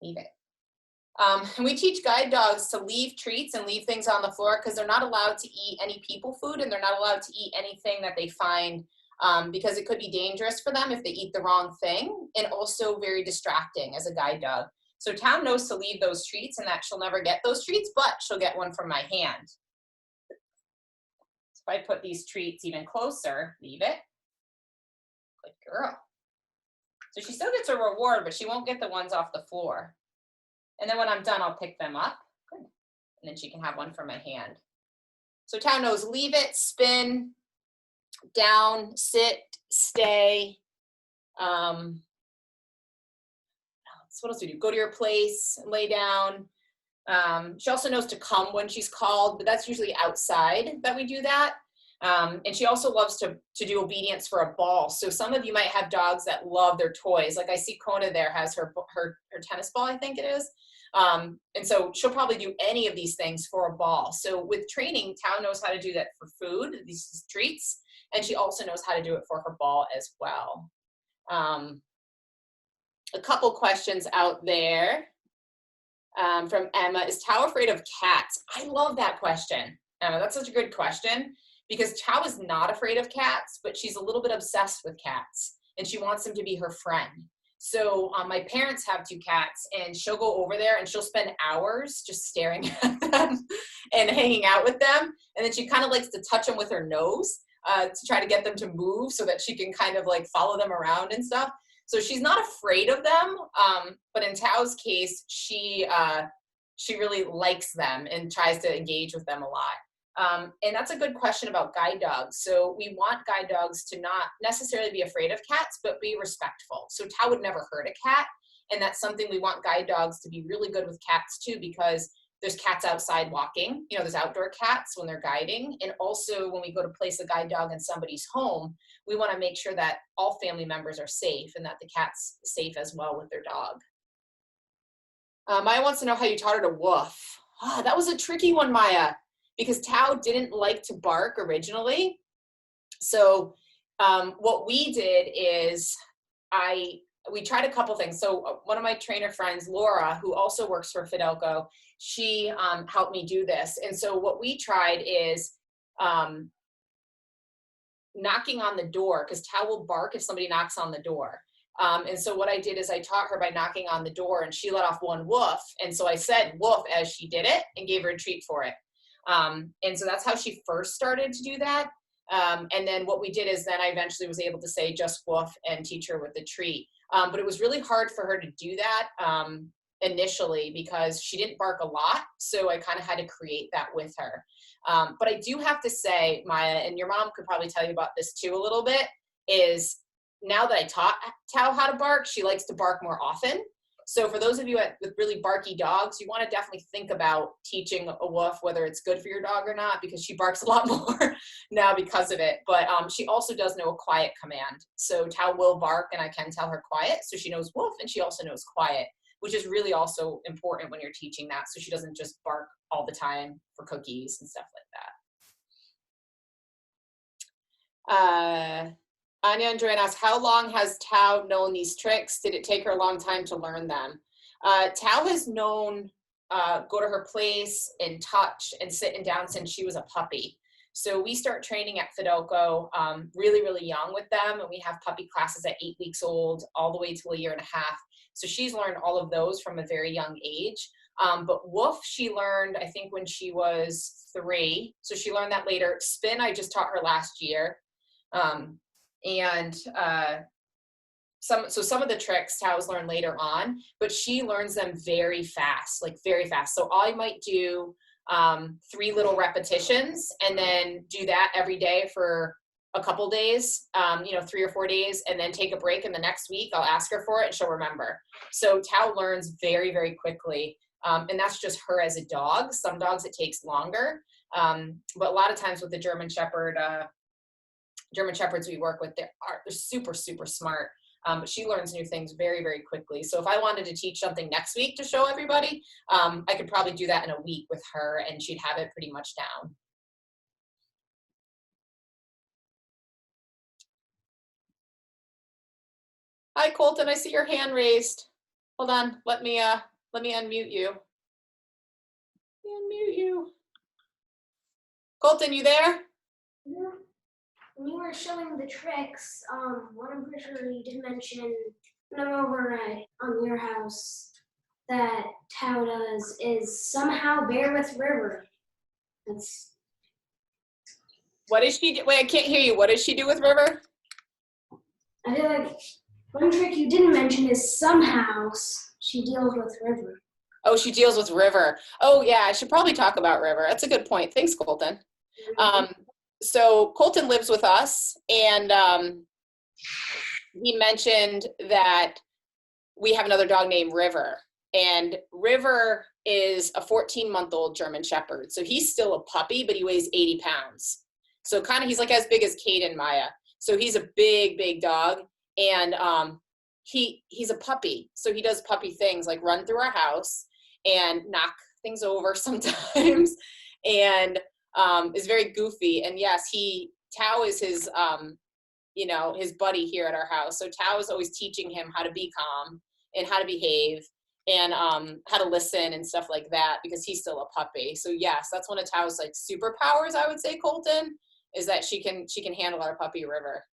Leave it. And we teach guide dogs to leave treats and leave things on the floor because they're not allowed to eat any people food and they're not allowed to eat anything that they find because it could be dangerous for them if they eat the wrong thing and also very distracting as a guide dog. So Tao knows to leave those treats and that she'll never get those treats, but she'll get one from my hand. So if I put these treats even closer, leave it. Good girl. So she still gets a reward, but she won't get the ones off the floor. And then when I'm done, I'll pick them up. Good. And then she can have one from my hand. So Tao knows leave it, spin, down, sit, stay. What else do we do? Go to your place, lay down. She also knows to come when she's called, but that's usually outside that we do that. And she also loves to do obedience for a ball. So some of you might have dogs that love their toys. Like I see Kona there has her tennis ball, I think it is. And so she'll probably do any of these things for a ball. So with training, Tao knows how to do that for food, these treats, and she also knows how to do it for her ball as well. a couple questions out there from Emma. Is Tao afraid of cats? I love that question, Emma. That's such a good question because Tao is not afraid of cats, but she's a little bit obsessed with cats and she wants them to be her friend. So my parents have 2 cats and she'll go over there and she'll spend hours just staring at them and hanging out with them. And then she kind of likes to touch them with her nose to try to get them to move so that she can kind of like follow them around and stuff. So she's not afraid of them, but in Tao's case, she really likes them and tries to engage with them a lot. And that's a good question about guide dogs. So we want guide dogs to not necessarily be afraid of cats, but be respectful. So Tao would never hurt a cat. And that's something we want guide dogs to be really good with cats too, because there's cats outside walking, you know, there's outdoor cats when they're guiding. And also when we go to place a guide dog in somebody's home, we want to make sure that all family members are safe and that the cat's safe as well with their dog. Maya wants to know how you taught her to woof. Ah, that was a tricky one, Maya, because Tao didn't like to bark originally. So what we did is we tried a couple things. So one of my trainer friends, Laura, who also works for Fidelco, she helped me do this. And so what we tried is knocking on the door, because Tao will bark if somebody knocks on the door. And so what I did is I taught her by knocking on the door and she let off one woof. And so I said woof as she did it and gave her a treat for it. And so that's how she first started to do that. And then what we did is then I eventually was able to say just woof and teach her with the treat. But it was really hard for her to do that initially because she didn't bark a lot. So I kind of had to create that with her. But I do have to say, Maya, and your mom could probably tell you about this too a little bit, is now that I taught Tao how to bark, she likes to bark more often. So for those of you with really barky dogs, you want to definitely think about teaching a woof, whether it's good for your dog or not, because she barks a lot more now because of it. But she also does know a quiet command. So Tao will bark and I can tell her quiet. So she knows woof and she also knows quiet, which is really also important when you're teaching that. So she doesn't just bark all the time for cookies and stuff like that. Anya and Joanne asked, how long has Tao known these tricks? Did it take her a long time to learn them? Tao has known go to her place and touch and sit down since she was a puppy. So we start training at Fidelco really, really young with them. And we have puppy classes at 8 weeks old all the way to a year and a half. So she's learned all of those from a very young age. But woof, she learned, I think, when she was 3. So she learned that later. Spin, I just taught her last year. Some of the tricks Tao's learned later on, but she learns them very fast, like very fast. So I might do 3 little repetitions and then do that every day for a couple days, 3 or 4 days, and then take a break. And the next week I'll ask her for it and she'll remember. So Tao learns very, very quickly. And that's just her as a dog. Some dogs it takes longer. But a lot of times with the German Shepherds we work with, they're super, super smart. But she learns new things very, very quickly. So if I wanted to teach something next week to show everybody, I could probably do that in a week with her and she'd have it pretty much down. Hi, Colton, I see your hand raised. Hold on, let me unmute you. Unmute you. Colton, you there?
Yeah. When you were showing the tricks, one I'm pretty sure you did mention when I'm over on your house that Tao does is somehow bear with River. That's.
What does she do? Wait, I can't hear you. What does she do with River?
I feel like one trick you didn't mention is somehow she deals with River.
Oh, she deals with River. Oh yeah, I should probably talk about River. That's a good point. Thanks, Colton. So Colton lives with us, and he mentioned that we have another dog named River, and River is a 14-month-old German Shepherd. So he's still a puppy, but he weighs 80 pounds. So kind of, he's like as big as Kate and Maya. So he's a big, big dog, and he's a puppy. So he does puppy things like run through our house and knock things over sometimes, and is very goofy. And yes, Tao is his, his buddy here at our house. So Tao is always teaching him how to be calm and how to behave and how to listen and stuff like that, because he's still a puppy. So yes, that's one of Tao's like superpowers, I would say, Colton, is that she can handle our puppy River.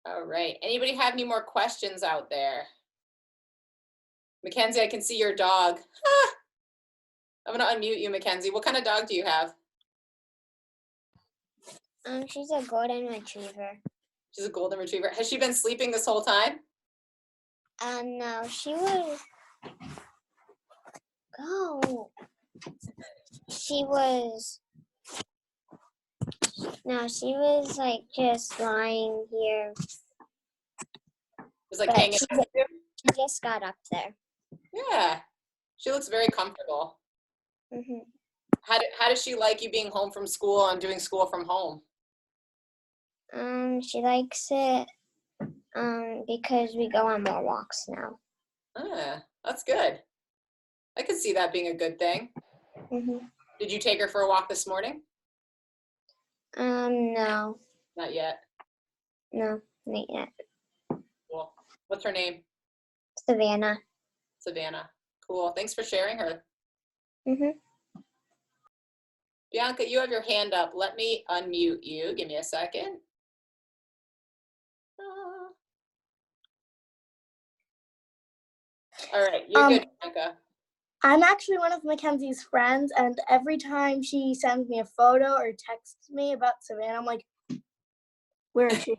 All right, anybody have any more questions out there? Mackenzie, I can see your dog. Ah! I'm gonna unmute you, Mackenzie. What kind of dog do you have?
She's a golden retriever.
She's a golden retriever. Has she been sleeping this whole time?
No, she was. Go. She was. No, she was like just lying here.
Just like
But
hanging
she
out with you?
She just got up there.
Yeah, she looks very comfortable.
Mhm.
How does she like you being home from school and doing school from home?
She likes it because we go on more walks now.
Ah, that's good. I could see that being a good thing.
Mhm.
Did you take her for a walk this morning?
No,
Not yet.
not yet.
Cool. What's her name?
Savannah.
Savannah. Cool. Thanks for sharing her.
Mhm.
Bianca, you have your hand up. Let me unmute you. Give me a second. All right, you're good, Bianca.
I'm actually one of Mackenzie's friends, and every time she sends me a photo or texts me about Savannah, I'm like, where is she?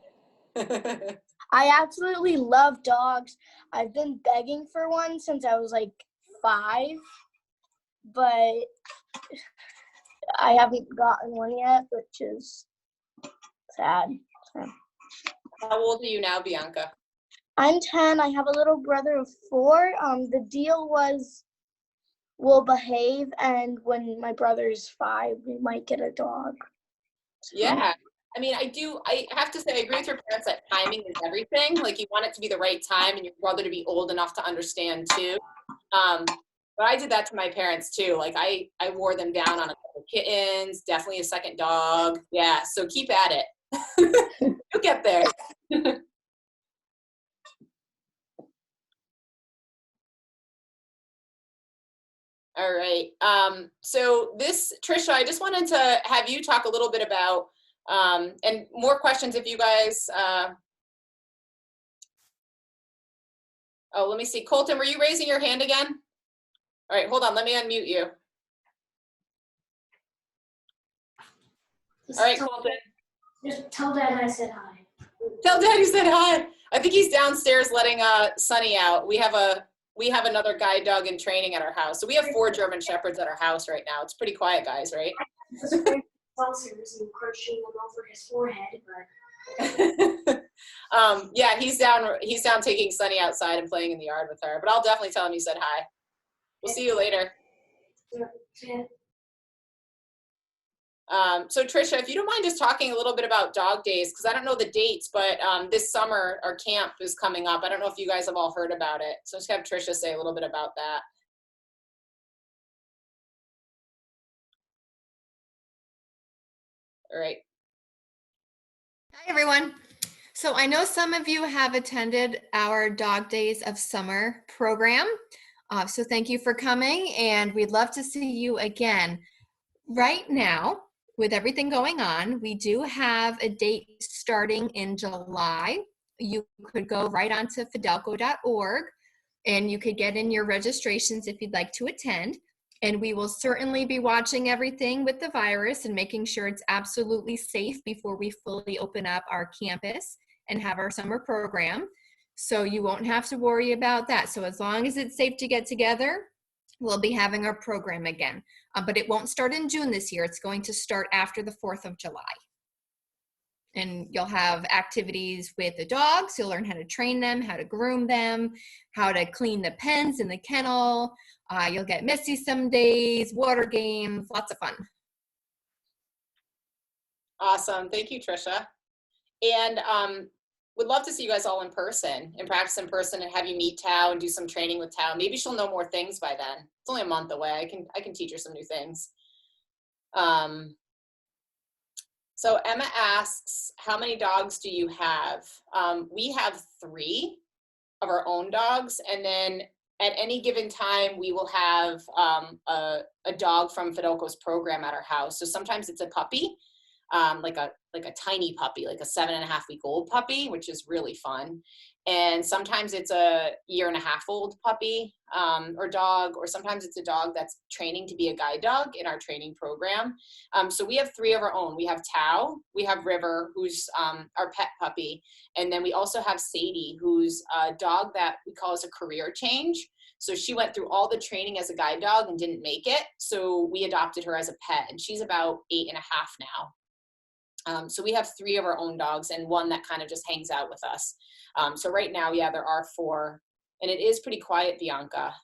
I absolutely love dogs. I've been begging for one since I was like 5, but I haven't gotten one yet, which is sad. So.
How old are you now, Bianca?
I'm 10. I have a little brother of 4. The deal was we'll behave, and when my brother's 5, we might get a dog. So.
Yeah. I mean, I have to say, I agree with your parents that timing is everything. Like, you want it to be the right time and your brother to be old enough to understand too. But I did that to my parents too. Like, I wore them down on a couple of kittens, definitely a second dog. Yeah, so keep at it. You'll get there. All right. So this, Trisha, I just wanted to have you talk a little bit about, and more questions if you guys, oh, let me see. Colton, were you raising your hand again? All right, hold on. Let me unmute you. All right, Colton.
Just tell Dad I said hi.
Tell Dad you said hi. I think he's downstairs letting Sunny out. We have another guide dog in training at our house. So we have 4 German Shepherds at our house right now. It's pretty quiet, guys, right?
Sponsors and crunching them over his forehead, but
yeah, he's down taking Sunny outside and playing in the yard with her. But I'll definitely tell him you said hi. We'll see you later.
yeah.
So Trisha, if you don't mind just talking a little bit about dog days, because I don't know the dates, but this summer our camp is coming up. I don't know if you guys have all heard about it. So just have Trisha say a little bit about that. All right.
Hi, everyone. So I know some of you have attended our Dog Days of Summer program. So thank you for coming, and we'd love to see you again. Right now, with everything going on, we do have a date starting in July. You could go right onto fidelco.org and you could get in your registrations if you'd like to attend. And we will certainly be watching everything with the virus and making sure it's absolutely safe before we fully open up our campus and have our summer program. So you won't have to worry about that. So as long as it's safe to get together, we'll be having our program again. But it won't start in June this year. It's going to start after the 4th of July. And you'll have activities with the dogs. You'll learn how to train them, how to groom them, how to clean the pens in the kennel. You'll get messy some days, water games, lots of fun.
Awesome. Thank you, Trisha. And would love to see you guys all in person and practice in person and have you meet Tao and do some training with Tao. Maybe she'll know more things by then. It's only a month away. I can teach her some new things. So Emma asks, how many dogs do you have? We have 3 of our own dogs, and then at any given time, we will have a dog from Fidelco's program at our house. So sometimes it's a puppy, like a tiny puppy, like a 7.5-week-old puppy, which is really fun. And sometimes it's a 1.5-year-old puppy or dog, or sometimes it's a dog that's training to be a guide dog in our training program. So we have 3 of our own. We have Tao, we have River, who's our pet puppy, and then we also have Sadie, who's a dog that we call as a career change. So she went through all the training as a guide dog and didn't make it. So we adopted her as a pet, and she's about 8.5 now. So we have 3 of our own dogs and 1 that kind of just hangs out with us. So right now, yeah, there are 4, and it is pretty quiet, Bianca,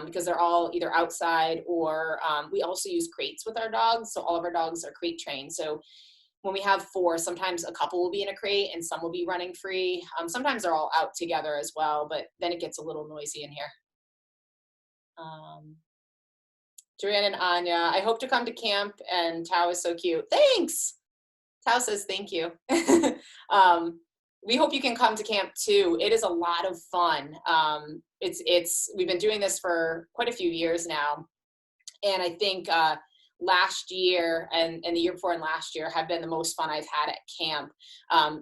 because they're all either outside or we also use crates with our dogs. So all of our dogs are crate trained. So when we have 4, sometimes a couple will be in a crate and some will be running free. Sometimes they're all out together as well, but then it gets a little noisy in here. Joanne and Anya, I hope to come to camp, and Tao is so cute. Thanks. Tao says thank you. We hope you can come to camp too. It is a lot of fun. We've been doing this for quite a few years now, and I think last year and the year before and last year have been the most fun I've had at camp.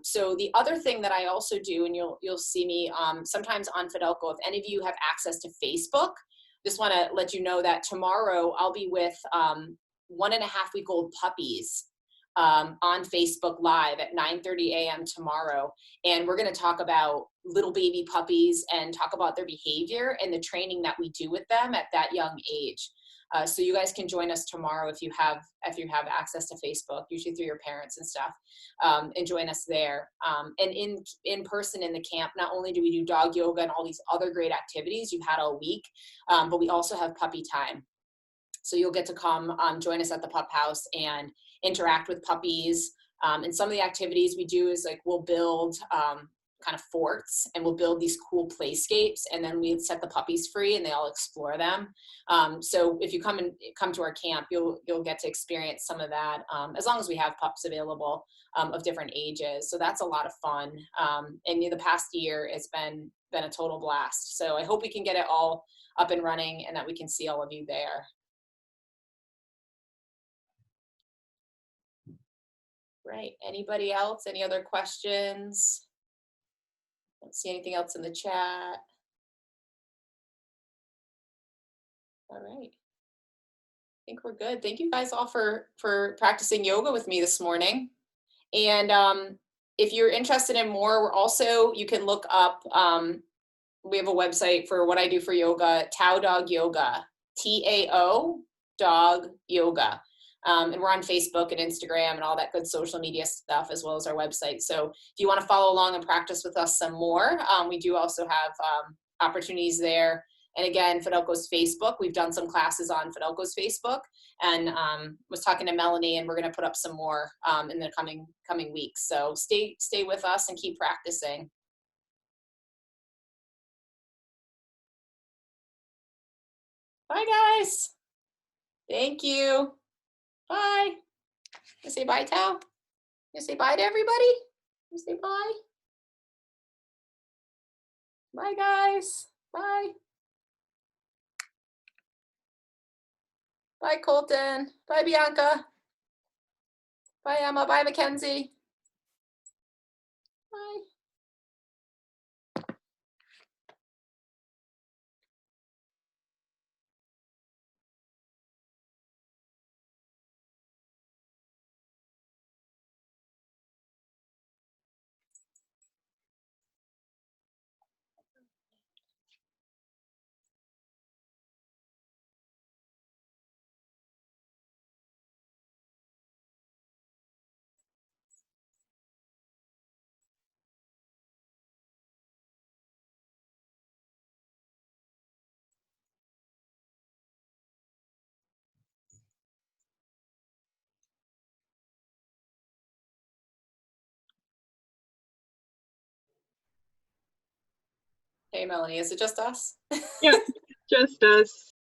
So the other thing that I also do, and you'll see me sometimes on Fidelco, if any of you have access to Facebook, just want to let you know that tomorrow I'll be with 1.5-week-old puppies on Facebook Live at 9:30 a.m. tomorrow. And we're going to talk about little baby puppies and talk about their behavior and the training that we do with them at that young age. So you guys can join us tomorrow if you have access to Facebook, usually through your parents and stuff, and join us there. And in person in the camp, not only do we do dog yoga and all these other great activities you've had all week, but we also have puppy time. So you'll get to come join us at the pup house and interact with puppies. And some of the activities we do is like we'll build kind of forts, and we'll build these cool playscapes, and then we set the puppies free and they all explore them. So if you come to our camp, you'll get to experience some of that, as long as we have pups available of different ages. So that's a lot of fun. And the past year it's been a total blast. So I hope we can get it all up and running and that we can see all of you there. Right, anybody else? Any other questions? Don't see anything else in the chat. All right. I think we're good. Thank you guys all for practicing yoga with me this morning. And if you're interested in more, we're also, you can look up, we have a website for what I do for yoga, Tao Dog Yoga, T-A-O Dog Yoga. And we're on Facebook and Instagram and all that good social media stuff, as well as our website. So if you want to follow along and practice with us some more, we do also have opportunities there. And again, Fidelco's Facebook, we've done some classes on Fidelco's Facebook, and was talking to Melanie, and we're going to put up some more in the coming weeks. So stay with us and keep practicing. Bye, guys. Thank you. Bye. You say bye, Tao? You say bye to everybody? You say bye? Bye, guys. Bye. Bye, Colton. Bye, Bianca. Bye, Emma. Bye, Mackenzie. Bye. Hey, Melanie, is it just us?
Yeah, just us.